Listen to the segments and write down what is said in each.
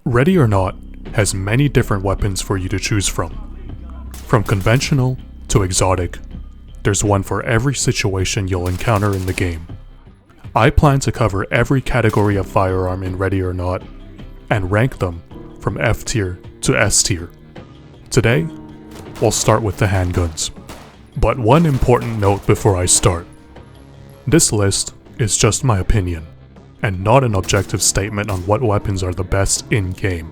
Ready or Not has many different weapons for you to choose from. From conventional to exotic, there's one for every situation you'll encounter in the game. I plan to cover every category of firearm in Ready or Not, and rank them from F tier to S tier. Today, we'll start with the handguns. But one important note before I start. This list is just my opinion, and not an objective statement on what weapons are the best in-game.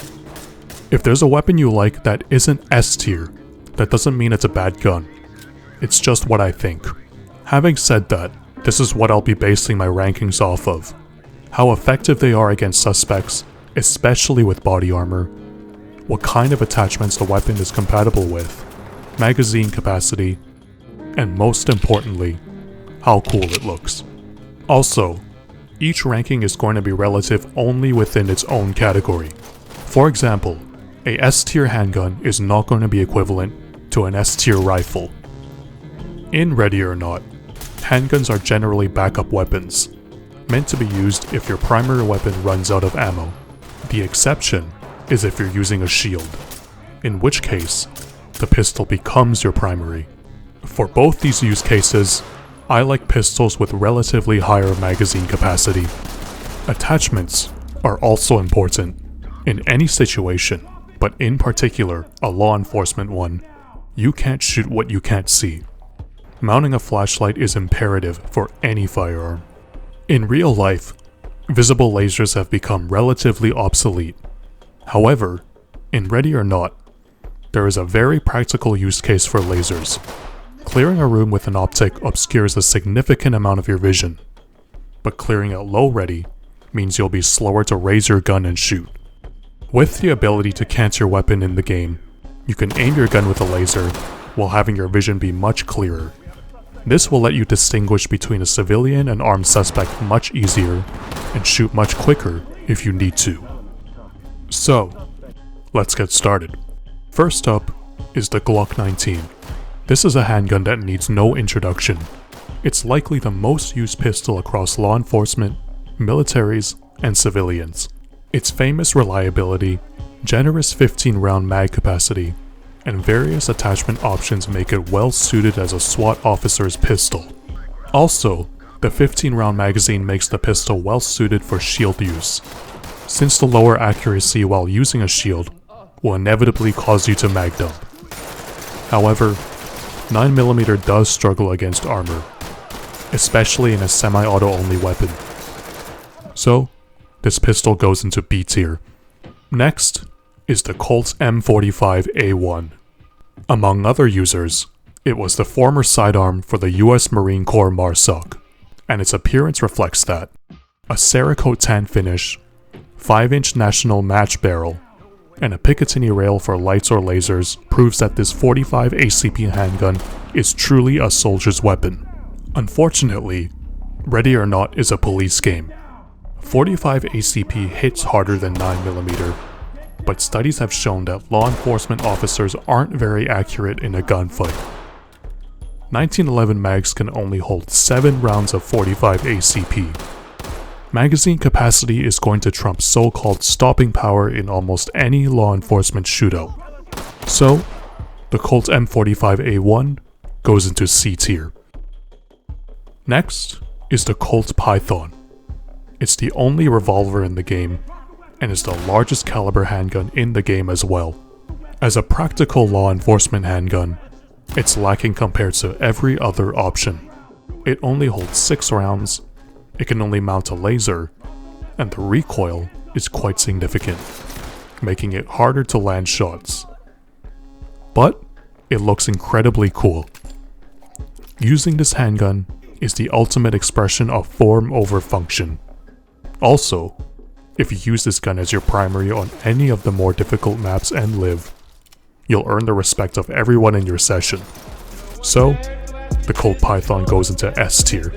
If there's a weapon you like that isn't S tier, that doesn't mean it's a bad gun. It's just what I think. Having said that, this is what I'll be basing my rankings off of. How effective they are against suspects, especially with body armor, what kind of attachments the weapon is compatible with, magazine capacity, and most importantly, how cool it looks. Also, each ranking is going to be relative only within its own category. For example, a S tier handgun is not going to be equivalent to an S tier rifle. In Ready or Not, handguns are generally backup weapons, meant to be used if your primary weapon runs out of ammo. The exception is if you're using a shield, in which case, the pistol becomes your primary. For both these use cases, I like pistols with relatively higher magazine capacity. Attachments are also important in any situation, but in particular a law enforcement one. You can't shoot what you can't see. Mounting a flashlight is imperative for any firearm. In real life, visible lasers have become relatively obsolete. However, in Ready or Not, there is a very practical use case for lasers. Clearing a room with an optic obscures a significant amount of your vision, but clearing it low ready means you'll be slower to raise your gun and shoot. With the ability to cant your weapon in the game, you can aim your gun with a laser while having your vision be much clearer. This will let you distinguish between a civilian and armed suspect much easier and shoot much quicker if you need to. So, let's get started. First up is the Glock 19. This is a handgun that needs no introduction. It's likely the most used pistol across law enforcement, militaries, and civilians. Its famous reliability, generous 15-round mag capacity, and various attachment options make it well suited as a SWAT officer's pistol. Also, the 15-round magazine makes the pistol well suited for shield use, since the lower accuracy while using a shield will inevitably cause you to mag dump. However, 9mm does struggle against armor, especially in a semi-auto only weapon. So, this pistol goes into B tier. Next is the Colt M45A1. Among other users, it was the former sidearm for the US Marine Corps MARSOC, and its appearance reflects that. A Cerakote tan finish, 5-inch National match barrel, and a Picatinny rail for lights or lasers proves that this 45 ACP handgun is truly a soldier's weapon. Unfortunately, Ready or Not is a police game. 45 ACP hits harder than 9mm, but studies have shown that law enforcement officers aren't very accurate in a gunfight. 1911 mags can only hold 7 rounds of 45 ACP. Magazine capacity is going to trump so-called stopping power in almost any law enforcement shootout. So, the Colt M45A1 goes into C tier. Next is the Colt Python. It's the only revolver in the game, and is the largest caliber handgun in the game as well. As a practical law enforcement handgun, it's lacking compared to every other option. It only holds 6 rounds, it can only mount a laser, and the recoil is quite significant, making it harder to land shots. But it looks incredibly cool. Using this handgun is the ultimate expression of form over function. Also, if you use this gun as your primary on any of the more difficult maps and live, you'll earn the respect of everyone in your session. So, the Colt Python goes into S tier.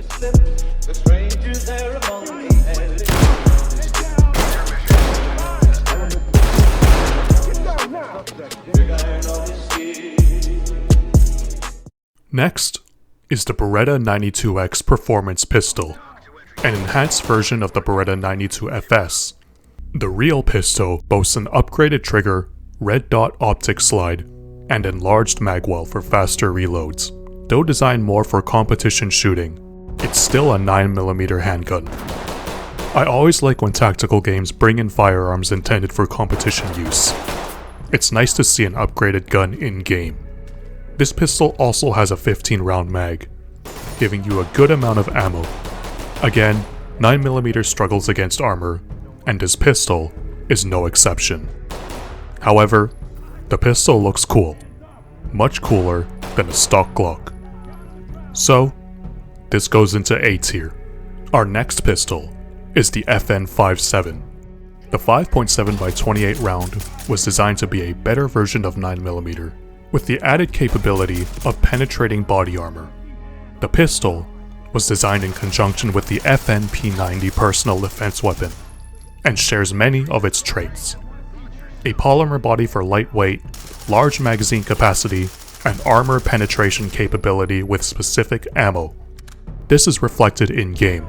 Next is the Beretta 92X Performance Pistol, an enhanced version of the Beretta 92FS. The real pistol boasts an upgraded trigger, red dot optic slide, and enlarged magwell for faster reloads. Though designed more for competition shooting, it's still a 9mm handgun. I always like when tactical games bring in firearms intended for competition use. It's nice to see an upgraded gun in-game. This pistol also has a 15-round mag, giving you a good amount of ammo. Again, 9mm struggles against armor, and this pistol is no exception. However, the pistol looks cool, much cooler than a stock Glock. So, this goes into A tier. Our next pistol is the FN57. The 5.7x28 round was designed to be a better version of 9mm, with the added capability of penetrating body armor. The pistol was designed in conjunction with the FN-P90 personal defense weapon, and shares many of its traits. A polymer body for lightweight, large magazine capacity, and armor penetration capability with specific ammo. This is reflected in-game.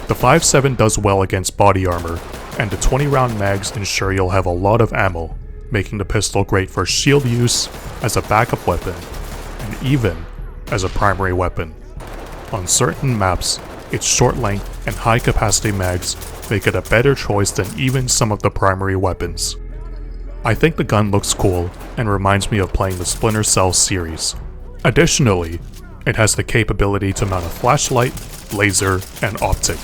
The 5.7 does well against body armor, and the 20-round mags ensure you'll have a lot of ammo, making the pistol great for shield use, as a backup weapon, and even as a primary weapon. On certain maps, its short length and high capacity mags make it a better choice than even some of the primary weapons. I think the gun looks cool and reminds me of playing the Splinter Cell series. Additionally, it has the capability to mount a flashlight, laser, and optic.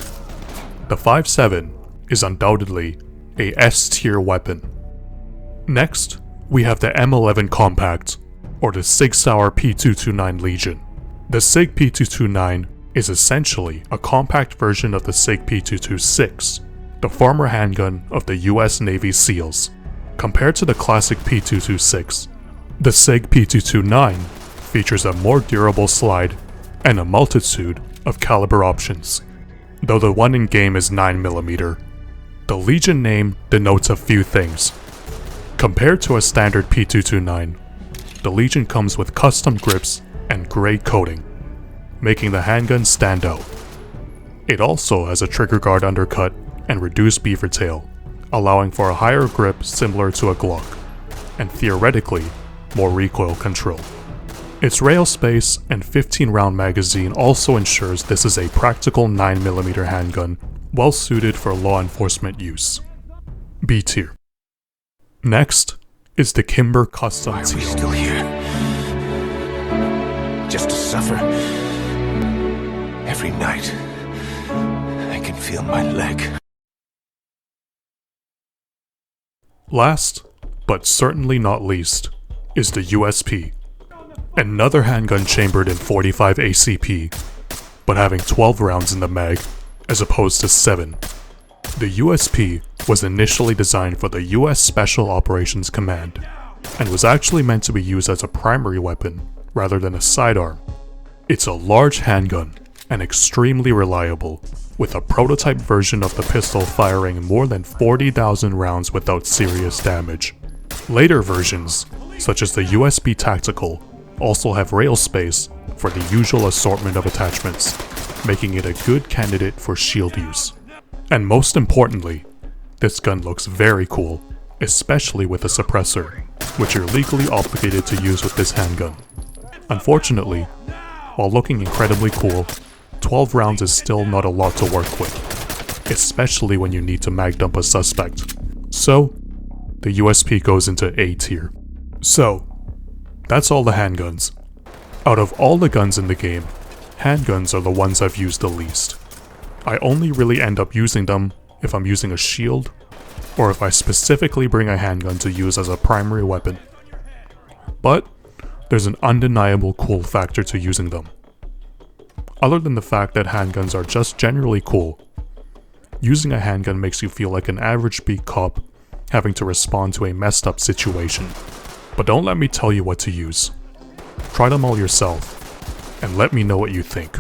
The 5.7 is undoubtedly a S-tier weapon. Next, we have the M11 Compact, or the Sig Sauer P229 Legion. The Sig P229 is essentially a compact version of the Sig P226, the former handgun of the US Navy SEALs. Compared to the classic P226, the Sig P229 features a more durable slide and a multitude of caliber options. Though the one in-game is 9mm, the Legion name denotes a few things. Compared to a standard P229, the Legion comes with custom grips and gray coating, making the handgun stand out. It also has a trigger guard undercut and reduced beaver tail, allowing for a higher grip similar to a Glock, and theoretically, more recoil control. Its rail space and 15-round magazine also ensures this is a practical 9mm handgun, well suited for law enforcement use. B tier. Next is the Kimber Custom Why are we TL. still here? Just to suffer. Every night, I can feel my leg. Last, but certainly not least, is the USP. Another handgun chambered in 45 ACP, but having 12 rounds in the mag, as opposed to 7. The USP was initially designed for the US Special Operations Command, and was actually meant to be used as a primary weapon, rather than a sidearm. It's a large handgun, and extremely reliable, with a prototype version of the pistol firing more than 40,000 rounds without serious damage. Later versions, such as the USB Tactical, also have rail space for the usual assortment of attachments, making it a good candidate for shield use. And most importantly, this gun looks very cool, especially with a suppressor, which you're legally obligated to use with this handgun. Unfortunately, while looking incredibly cool, 12 rounds is still not a lot to work with, especially when you need to mag dump a suspect. So, the USP goes into A tier. So, that's all the handguns. Out of all the guns in the game, handguns are the ones I've used the least. I only really end up using them if I'm using a shield, or if I specifically bring a handgun to use as a primary weapon. But, there's an undeniable cool factor to using them. Other than the fact that handguns are just generally cool, using a handgun makes you feel like an average beat cop having to respond to a messed up situation. But don't let me tell you what to use. Try them all yourself, and let me know what you think.